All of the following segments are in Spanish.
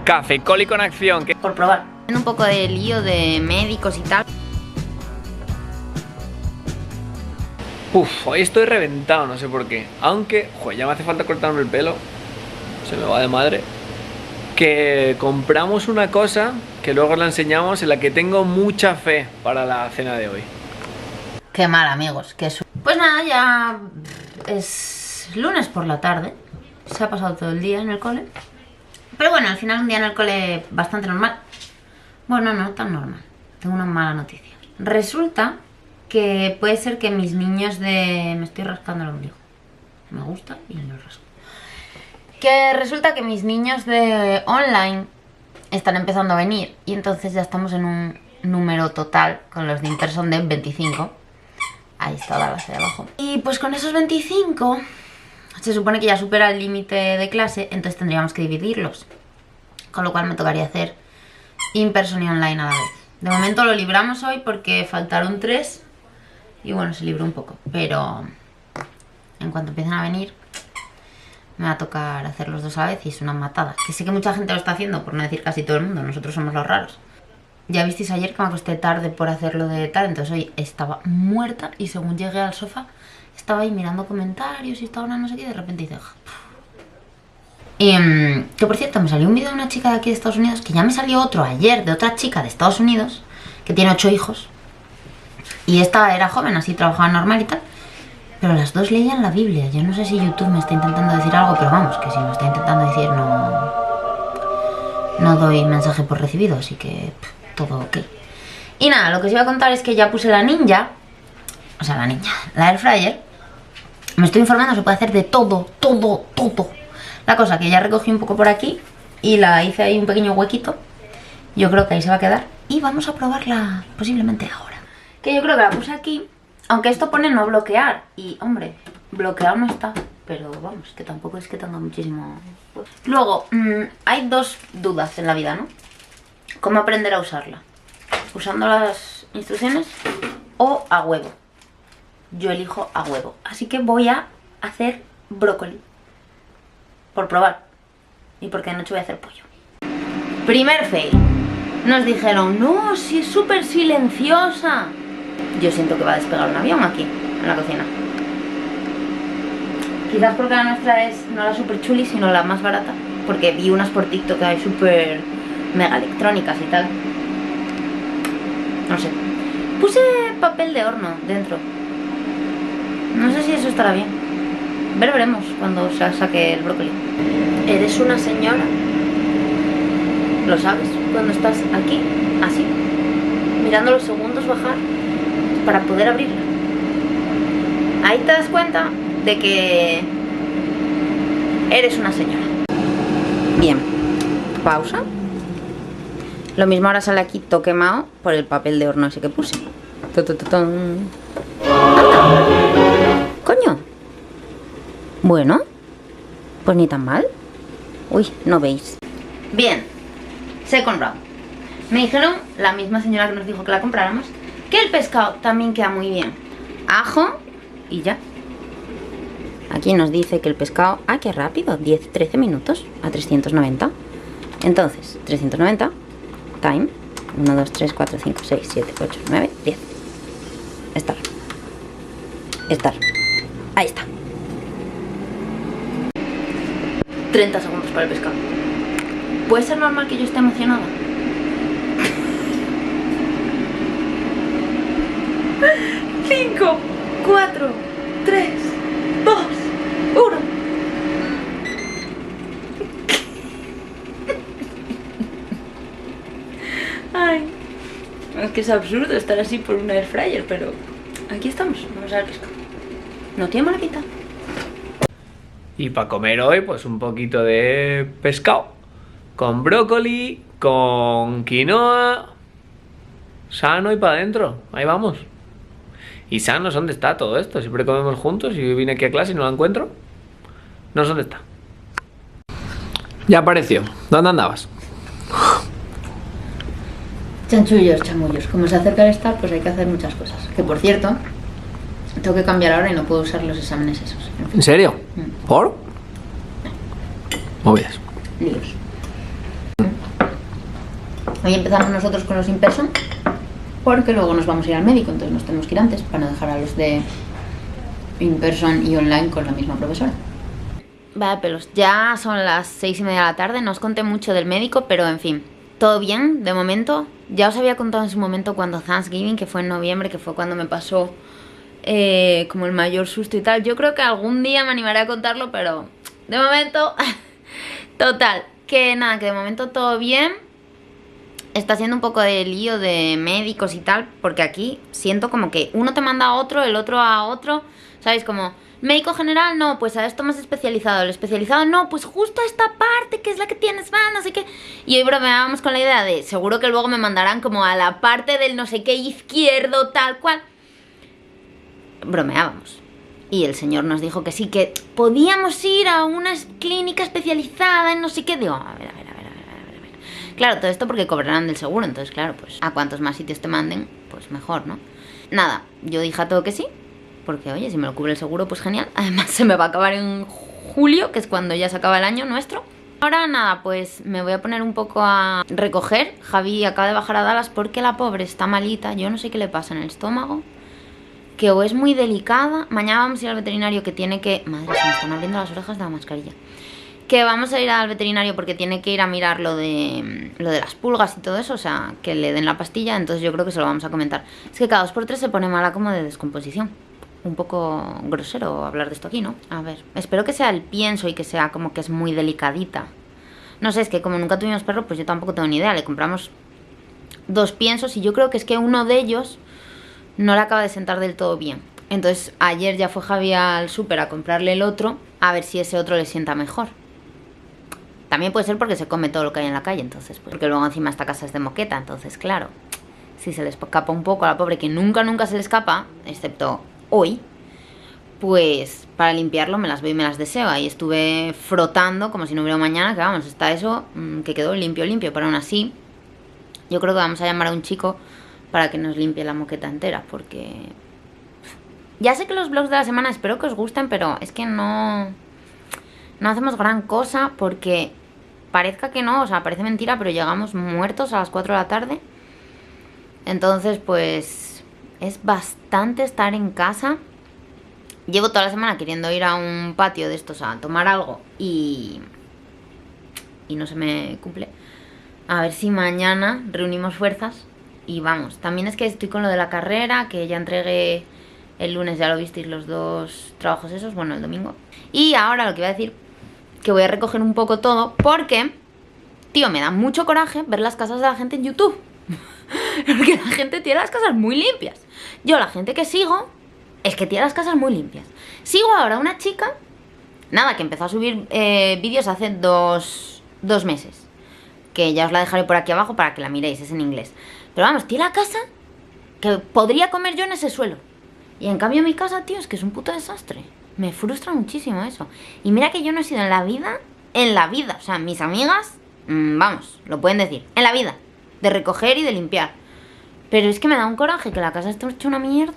Café Coli con acción. Por probar. En un poco de lío de médicos y tal. Uf, hoy estoy reventado, no sé por qué. Aunque, joder, ya me hace falta cortarme el pelo. Se me va de madre. Que compramos una cosa que luego os la enseñamos, en la que tengo mucha fe para la cena de hoy. Qué mal, amigos. Pues nada, ya es lunes por la tarde. Se ha pasado todo el día en el cole. Pero bueno, al final un día en el cole bastante normal. Bueno, no tan normal. Tengo una mala noticia. Resulta que puede ser que mis niños de... Me estoy rascando el ombligo. Me gusta y lo rasco. Que resulta que mis niños de online están empezando a venir. Y entonces ya estamos en un número total con los de Interson de 25. Ahí está la base de abajo. Y pues con esos 25 se supone que ya supera el límite de clase. Entonces tendríamos que dividirlos. Con lo cual me tocaría hacer in-person y online a la vez. De momento lo libramos hoy porque faltaron 3. Y bueno, se libró un poco. Pero en cuanto empiecen a venir me va a tocar hacer los dos a la vez y es una matada. Que sé que mucha gente lo está haciendo, por no decir casi todo el mundo. Nosotros somos los raros. Ya visteis ayer que me acosté tarde por hacerlo de tal. Entonces hoy estaba muerta y según llegué al sofá estaba ahí mirando comentarios y estaba una no sé qué y de repente hice... Y que por cierto me salió un vídeo de una chica de aquí de Estados Unidos, que ya me salió otro ayer de otra chica de Estados Unidos que tiene 8 hijos. Y esta era joven, así trabajaba normal y tal. Pero las dos leían la Biblia. Yo no sé si YouTube me está intentando decir algo, pero vamos, que si me está intentando decir no doy mensaje por recibido, así que todo ok. Y nada, lo que os iba a contar es que ya puse la Ninja, o sea la Air Fryer. Me estoy informando, se puede hacer de todo. La cosa que ya recogí un poco por aquí y la hice ahí un pequeño huequito. Yo creo que ahí se va a quedar y vamos a probarla posiblemente ahora. Que yo creo que la puse aquí. Aunque esto pone no bloquear. Y, hombre, bloqueado no está. Pero vamos, que tampoco es que tenga muchísimo... Luego, hay dos dudas en la vida, ¿no? ¿Cómo aprender a usarla? ¿Usando las instrucciones o a huevo? Yo elijo a huevo. Así que voy a hacer brócoli. Por probar. Y porque de noche voy a hacer pollo. Primer fail. Nos dijeron, no, si es súper silenciosa. Yo siento que va a despegar un avión aquí, en la cocina. Quizás porque la nuestra es no la super chuli, sino la más barata. Porque vi unas por TikTok que hay súper mega electrónicas y tal. No sé. Puse papel de horno dentro. No sé si eso estará bien. Veremos cuando se saque el brócoli. ¿Eres una señora? ¿Lo sabes? Cuando estás aquí, así, mirando los segundos bajar para poder abrirla. Ahí te das cuenta de que eres una señora. Bien, pausa. Lo mismo ahora sale aquí todo quemado por el papel de horno ese que puse. ¡Anda! ¡Coño! Bueno, pues ni tan mal. Uy, no veis. Bien, second round. Me dijeron, la misma señora que nos dijo que la compráramos, que el pescado también queda muy bien. Ajo y ya. Aquí nos dice que el pescado... ¡Ah, qué rápido! 10-13 minutos a 390. Entonces, 390 time 1, 2, 3, 4, 5, 6, 7, 8, 9, 10. Estar. Ahí está. 30 segundos para el pescado. ¿Puede ser normal que yo esté emocionada? ¡5, 4, 3, 2, 1! Ay, es que es absurdo estar así por una air fryer, pero aquí estamos. Vamos a ver el pescado. No tiene mala pinta. Y para comer hoy, pues un poquito de pescado. Con brócoli, con quinoa. Sano y para adentro. Ahí vamos. Y sanos, ¿dónde está todo esto? Siempre comemos juntos y vine aquí a clase y no la encuentro. No sé dónde está. Ya apareció. ¿Dónde andabas? Chanchullos, chamullos. Como se acerca el estar, pues hay que hacer muchas cosas. Que por cierto, tengo que cambiar ahora y no puedo usar los exámenes esos. ¿En serio? ¿Por? Movidas. Líos. Hoy empezamos nosotros con los in-person, porque luego nos vamos a ir al médico, entonces nos tenemos que ir antes para no dejar a los de in-person y online con la misma profesora. Vaya pelos, ya son las 6:30 de la tarde, no os conté mucho del médico, pero en fin, todo bien de momento. Ya os había contado en su momento cuando Thanksgiving, que fue en noviembre, que fue cuando me pasó como el mayor susto y tal. Yo creo que algún día me animaré a contarlo, pero de momento, total, que nada, que de momento todo bien. Está siendo un poco de lío de médicos y tal, porque aquí siento como que uno te manda a otro, el otro a otro, ¿sabéis? Como, médico general, no, pues a esto más especializado, el especializado, no, pues justo a esta parte que es la que tienes, no sé qué. Y hoy bromeábamos con la idea de, seguro que luego me mandarán como a la parte del no sé qué izquierdo, tal cual. Bromeábamos. Y el señor nos dijo que sí, que podíamos ir a una clínica especializada en no sé qué. Digo, a ver. Claro, todo esto porque cobrarán del seguro, entonces claro, pues a cuantos más sitios te manden, pues mejor, ¿no? Nada, yo dije a todo que sí, porque oye, si me lo cubre el seguro, pues genial. Además se me va a acabar en julio, que es cuando ya se acaba el año nuestro. Ahora nada, pues me voy a poner un poco a recoger. Javi acaba de bajar a Dallas porque la pobre está malita, yo no sé qué le pasa en el estómago, que o es muy delicada. Mañana vamos a ir al veterinario que tiene que... Madre, se me están abriendo las orejas de la mascarilla. Que vamos a ir al veterinario porque tiene que ir a mirar lo de las pulgas y todo eso, o sea, que le den la pastilla, entonces yo creo que se lo vamos a comentar. Es que cada 2x3 se pone mala como de descomposición. Un poco grosero hablar de esto aquí, ¿no? A ver, espero que sea el pienso y que sea como que es muy delicadita. No sé, es que como nunca tuvimos perro, pues yo tampoco tengo ni idea. Le compramos 2 piensos y yo creo que es que uno de ellos no le acaba de sentar del todo bien. Entonces ayer ya fue Javi al súper a comprarle el otro, a ver si ese otro le sienta mejor. También puede ser porque se come todo lo que hay en la calle, entonces, pues, porque luego encima esta casa es de moqueta, entonces claro, si se le escapa un poco a la pobre, que nunca se le escapa, excepto hoy, pues para limpiarlo me las veo y me las deseo. Ahí estuve frotando como si no hubiera mañana, que vamos, está eso que quedó limpio, pero aún así yo creo que vamos a llamar a un chico para que nos limpie la moqueta entera, porque ya sé que los vlogs de la semana espero que os gusten, pero es que no hacemos gran cosa porque... Parezca que no, o sea, parece mentira, pero llegamos muertos a las 4 de la tarde. Entonces, pues, es bastante estar en casa. Llevo toda la semana queriendo ir a un patio de estos a tomar algo y no se me cumple. A ver si mañana reunimos fuerzas y vamos. También es que estoy con lo de la carrera, que ya entregué el lunes, ya lo visteis, los 2 trabajos esos, bueno, el domingo. Y ahora lo que iba a decir... que voy a recoger un poco todo porque, tío, me da mucho coraje ver las casas de la gente en YouTube. Porque la gente tiene las casas muy limpias. Yo, la gente que sigo, es que tiene las casas muy limpias. Sigo ahora a una chica, nada, que empezó a subir vídeos hace 2 meses. Que ya os la dejaré por aquí abajo para que la miréis, es en inglés. Pero vamos, tiene la casa que podría comer yo en ese suelo. Y en cambio mi casa, tío, es que es un puto desastre. Me frustra muchísimo eso. Y mira que yo no he sido en la vida, o sea, mis amigas, vamos, lo pueden decir, en la vida, de recoger y de limpiar. Pero es que me da un coraje que la casa esté hecha una mierda.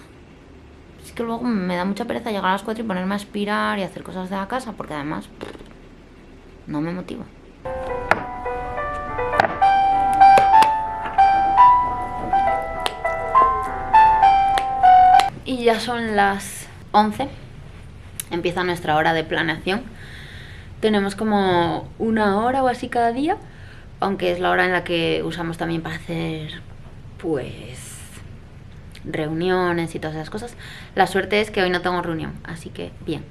Es que luego me da mucha pereza llegar a las 4 y ponerme a aspirar y hacer cosas de la casa, porque además no me motiva. Y ya son las 11. Empieza nuestra hora de planeación. Tenemos como 1 hora o así cada día, aunque es la hora en la que usamos también para hacer, pues, reuniones y todas esas cosas. La suerte es que hoy no tengo reunión, así que bien.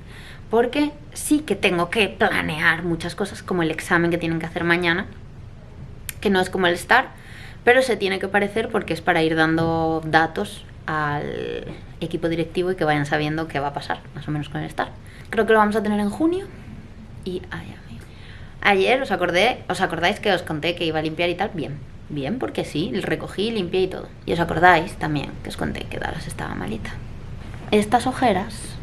Porque sí que tengo que planear muchas cosas, como el examen que tienen que hacer mañana, que no es como el STAR, pero se tiene que parecer porque es para ir dando datos al equipo directivo y que vayan sabiendo qué va a pasar, más o menos con el STAR. Creo que lo vamos a tener en junio. Y ayer os acordáis que os conté que iba a limpiar y tal. Bien, porque sí, recogí, limpié y todo. Y os acordáis también que os conté que Dallas estaba malita. Estas ojeras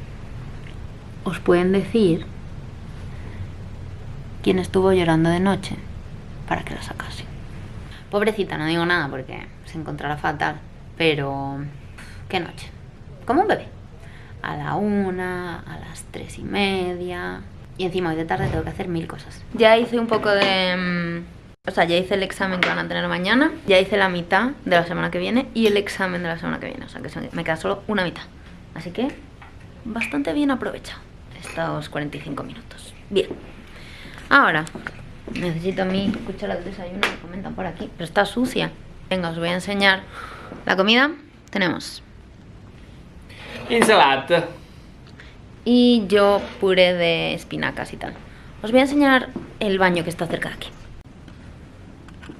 os pueden decir quién estuvo llorando de noche para que la sacase. Pobrecita, no digo nada porque se encontrará fatal, pero qué noche, como un bebé. A la 1, a las 3:30. Y encima hoy de tarde tengo que hacer 1000 cosas. Ya hice un poco de O sea, ya hice el examen que van a tener mañana, ya hice la mitad de la semana que viene y el examen de la semana que viene. O sea, que me queda solo una mitad. Así que, bastante bien aprovechado estos 45 minutos. Bien. Ahora, necesito mi cuchara de desayuno, me comentan por aquí. Pero está sucia. Venga, os voy a enseñar la comida. Tenemos ensalada y yo puré de espinacas y tal. Os voy a enseñar el baño que está cerca de aquí.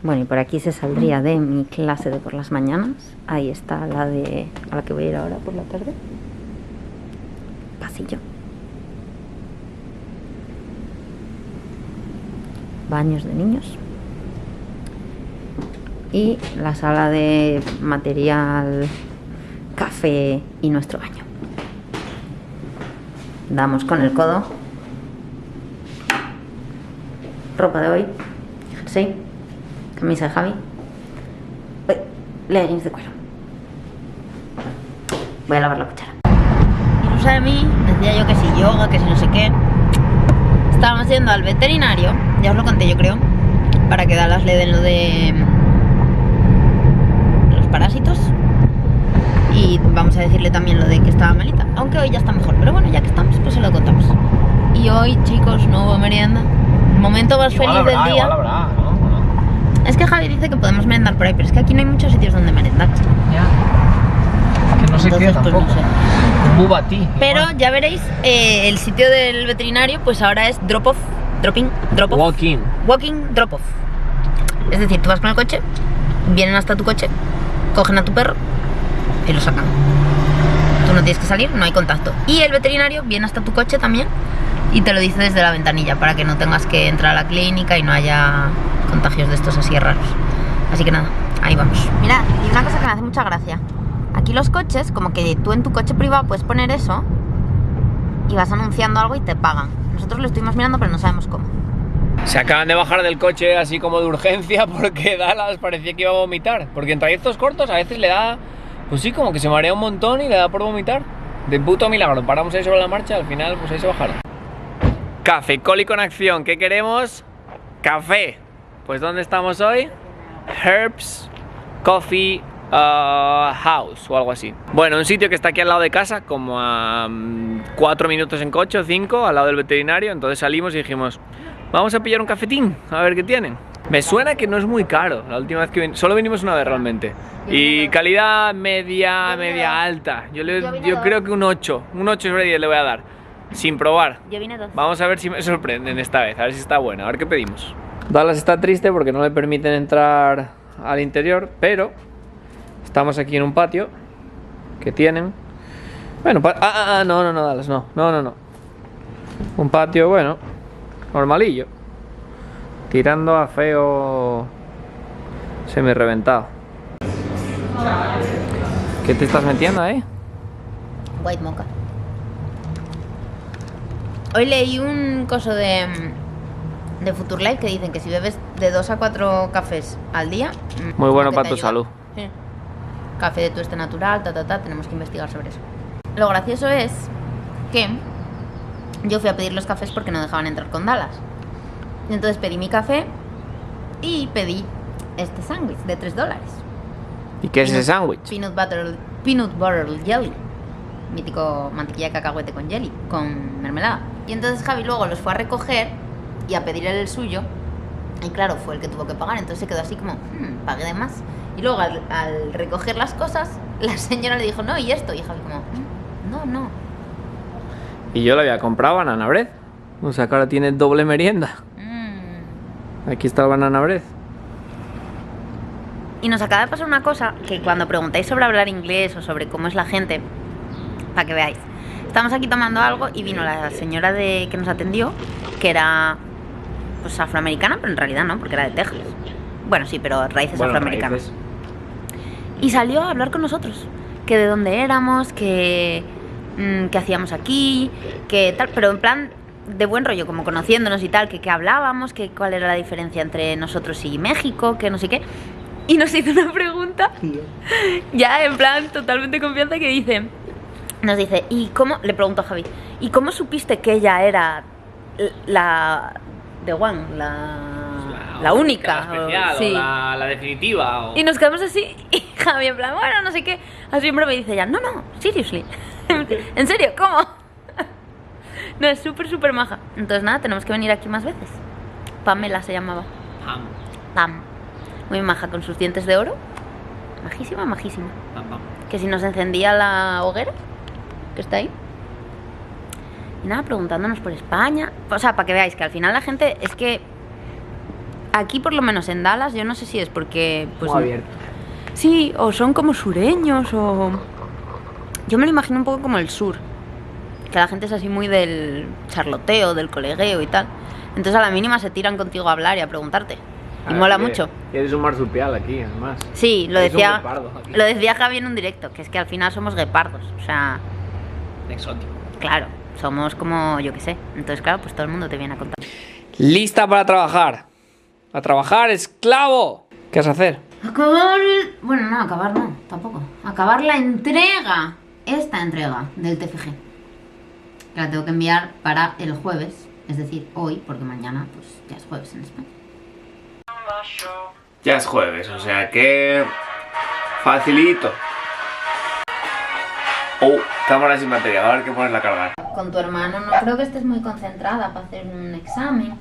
Bueno, y por aquí se saldría de mi clase de por las mañanas. Ahí está la de a la que voy a ir ahora por la tarde. Pasillo. Baños de niños. Y la sala de material, café y nuestro baño. Damos con el codo. Ropa de hoy. Sí. Camisa de Javi. Uy, leggings de cuero. Voy a lavar la cuchara. Ilusa de mí, decía yo que si yoga, que si no sé qué. Estábamos yendo al veterinario, ya os lo conté yo creo, para que Dallas le den lo de los parásitos. Y vamos a decirle también lo de que estaba malita, aunque hoy ya está mejor. Pero bueno, ya que estamos, pues se lo contamos. Y hoy, chicos, no hubo merienda. Momento más feliz del día. ¿no? Es que Javi dice que podemos merendar por ahí, pero es que aquí no hay muchos sitios donde merendar. Ya. Que no sé qué Entonces, tampoco. pues, no sé. Bubati. Pero ya veréis, el sitio del veterinario pues ahora es drop-off, drop-in, drop-off. Walking, drop-off. Es decir, tú vas con el coche, vienen hasta tu coche, cogen a tu perro y lo sacan. Tú no tienes que salir, no hay contacto. Y el veterinario viene hasta tu coche también y te lo dice desde la ventanilla para que no tengas que entrar a la clínica y no haya contagios de estos así raros. Así que nada, ahí vamos. Mirad, y una cosa que me hace mucha gracia. Aquí los coches, como que tú en tu coche privado puedes poner eso y vas anunciando algo y te pagan. Nosotros lo estuvimos mirando pero no sabemos cómo. Se acaban de bajar del coche así como de urgencia porque Dallas parecía que iba a vomitar. Porque en trayectos cortos a veces le da, pues sí, como que se marea un montón y le da por vomitar. De puto milagro, paramos ahí sobre la marcha, al final pues ahí se bajaron. Café Coli con acción, ¿qué queremos? Café. Pues ¿dónde estamos hoy? Herbs Coffee House o algo así. Bueno, un sitio que está aquí al lado de casa, como a 4 minutos en coche o 5, al lado del veterinario. Entonces salimos y dijimos, vamos a pillar un cafetín, a ver qué tienen. Me suena que no es muy caro. La última vez que solo vinimos una vez realmente. Y calidad media alta. Yo creo que un 8 sobre 10 le voy a dar, sin probar. Yo vine 2. Vamos a ver si me sorprenden esta vez, a ver si está buena, a ver qué pedimos. Dallas está triste porque no le permiten entrar al interior, pero estamos aquí en un patio que tienen. Bueno, no, Dallas, no. Un patio, bueno, normalillo. Tirando a feo semi-reventado. ¿Qué te estás metiendo ahí? White mocha. Hoy leí un coso de Future Life que dicen que si bebes de 2 a 4 cafés al día, muy bueno que para te tu ayuda. salud. Sí. Café de tueste natural, tenemos que investigar sobre eso. Lo gracioso es que yo fui a pedir los cafés porque no dejaban entrar con Dallas. Entonces pedí mi café y pedí este sándwich de $3. ¿Y qué es ese sándwich? Peanut butter jelly. Mítico mantequilla de cacahuete con jelly, con mermelada. Y entonces Javi luego los fue a recoger y a pedir el suyo. Y claro, fue el que tuvo que pagar. Entonces se quedó así como, pagué de más. Y luego al recoger las cosas, la señora le dijo, no, ¿y esto? Y Javi como, no. Y yo lo había comprado banana bread. O sea que ahora tiene doble merienda. Aquí está el banana bread. Y nos acaba de pasar una cosa que cuando preguntáis sobre hablar inglés o sobre cómo es la gente, para que veáis. Estamos aquí tomando algo y vino la señora que nos atendió, que era pues afroamericana, pero en realidad no, porque era de Texas. Bueno, sí, pero raíces afroamericanas. Raíces. Y salió a hablar con nosotros, que de dónde éramos, que hacíamos aquí, que tal, pero en plan de buen rollo, como conociéndonos y tal, que hablábamos, que cuál era la diferencia entre nosotros y México, que no sé qué. Y nos hizo una pregunta, ya en plan totalmente confianza, que nos dice, ¿y cómo? Le pregunto a Javi, ¿y cómo supiste que ella era la de One, la única. La especial, sí. o la definitiva. O... Y nos quedamos así y Javi en plan, bueno, no sé qué. Así siempre me dice ya, no, seriously. ¿En serio? ¿Cómo? No, es súper maja. Entonces nada, tenemos que venir aquí más veces. Pamela se llamaba. Pam. Muy maja, con sus dientes de oro. Majísima. Pam. Que si nos encendía la hoguera, que está ahí. Y nada, preguntándonos por España. O sea, para que veáis que al final la gente es que aquí, por lo menos en Dallas, yo no sé si es porque pues muy abierto. Sí, o son como sureños o... Yo me lo imagino un poco como el sur, que la gente es así muy del charloteo, del colegueo y tal. Entonces a la mínima se tiran contigo a hablar y a preguntarte. Y mola mucho. Y eres un marsupial aquí, además. Sí, lo Eres decía, un guepardo aquí. lo decía Javi en un directo, que es que al final somos guepardos. O sea, Exótico. claro, somos como, yo qué sé. Entonces claro, pues todo el mundo te viene a contar. Lista para trabajar. A trabajar, esclavo. ¿Qué vas a hacer? Acabar el... Bueno, no, acabar no, tampoco. Acabar la entrega, esta entrega del TFG. Que la tengo que enviar para el jueves, es decir, hoy, porque mañana pues ya es jueves en España. Ya es jueves, o sea que... facilito. Oh, cámara sin batería, a ver qué ponerla a cargar. Con tu hermano no creo que estés muy concentrada para hacer un examen.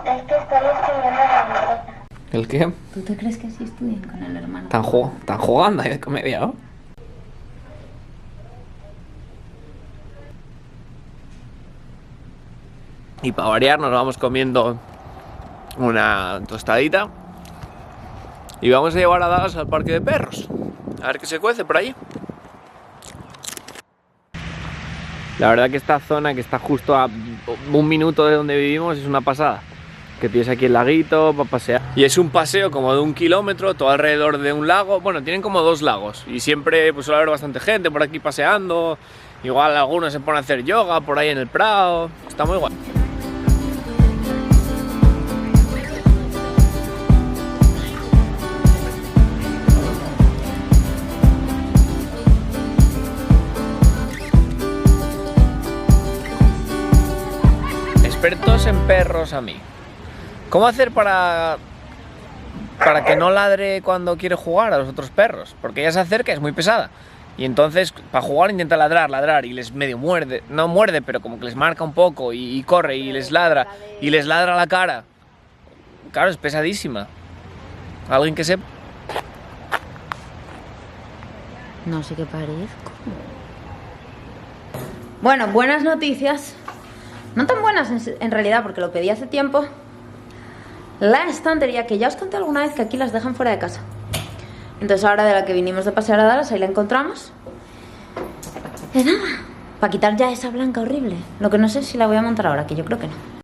Es que estamos comiendo la libreta. ¿El qué? ¿Tú te crees que así estudian con el hermano? Están jugando ahí de comedia, ¿no? Y para variar nos vamos comiendo una tostadita. Y vamos a llevar a Dallas al parque de perros. A ver qué se cuece por allí. La verdad que esta zona que está justo a 1 minuto de donde vivimos es una pasada. Que tienes aquí el laguito para pasear. Y es un paseo como de 1 kilómetro, todo alrededor de un lago. Bueno, tienen como 2 lagos. Y siempre pues, suele haber bastante gente por aquí paseando. Igual algunos se ponen a hacer yoga por ahí en el prado. Está muy guay. Expertos en perros a mí. ¿Cómo hacer para que no ladre cuando quiere jugar a los otros perros? Porque ella se acerca, es muy pesada. Y entonces, para jugar intenta ladrar y les medio muerde. No muerde, pero como que les marca un poco y corre y les ladra la cara. Claro, es pesadísima. ¿Alguien que sepa? No sé qué parezco. Bueno, buenas noticias. No tan buenas en realidad, porque lo pedí hace tiempo. La estantería, que ya os conté alguna vez que aquí las dejan fuera de casa. Entonces ahora de la que vinimos de pasear a Dallas, ahí la encontramos. Y nada, para quitar ya esa blanca horrible. Lo que no sé es si la voy a montar ahora, que yo creo que no.